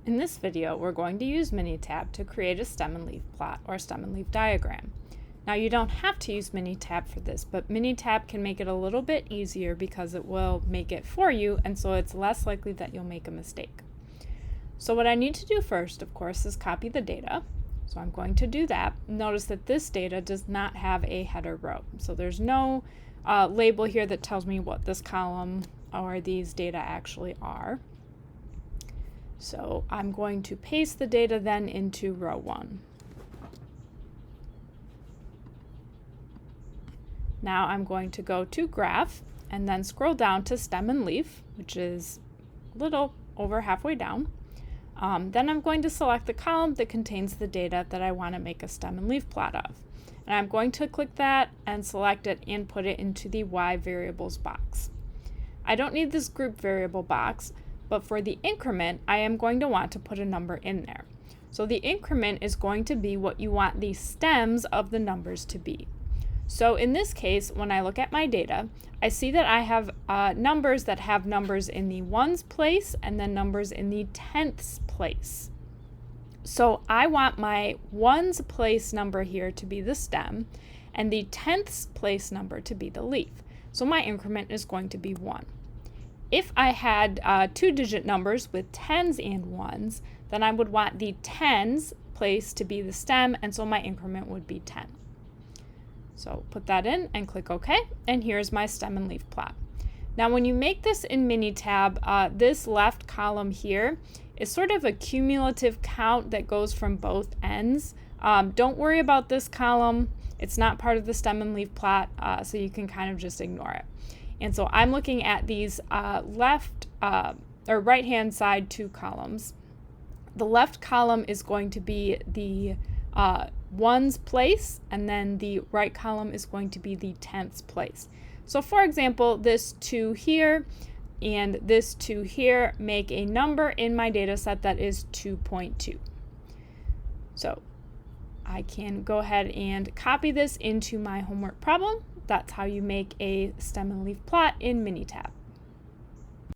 In this video, we're going to use Minitab to create a stem and leaf plot or stem and leaf diagram. Now you don't have to use Minitab for this, but Minitab can make it a little bit easier because it will make it for you, and so it's less likely that you'll make a mistake. So what I need to do first, of course, is copy the data. So I'm going to do that. Notice that this data does not have a header row. So there's no label here that tells me what this column or these data actually are. So I'm going to paste the data then into row 1. Now I'm going to go to Graph and then scroll down to Stem and Leaf, which is a little over halfway down. Then I'm going to select the column that contains the data that I want to make a stem and leaf plot of. And I'm going to click that and select it and put it into the Y variables box. I don't need this group variable box, but for the increment, I am going to want to put a number in there. So the increment is going to be what you want the stems of the numbers to be. So in this case, when I look at my data, I see that I have numbers that have numbers in the ones place and then numbers in the tenths place. So I want my ones place number here to be the stem and the tenths place number to be the leaf. So my increment is going to be 1. If I had 2-digit numbers with tens and ones, then I would want the tens place to be the stem, and so my increment would be 10. So put that in and click OK, and here's my stem and leaf plot. Now when you make this in Minitab, this left column here is sort of a cumulative count that goes from both ends. Don't worry about this column. It's not part of the stem and leaf plot, so you can kind of just ignore it. And so I'm looking at these left or right-hand side 2 columns. The left column is going to be the ones place, and then the right column is going to be the tenths place. So for example, this 2 here and this 2 here make a number in my data set that is 2.2. So I can go ahead and copy this into my homework problem. That's how you make a stem and leaf plot in Minitab.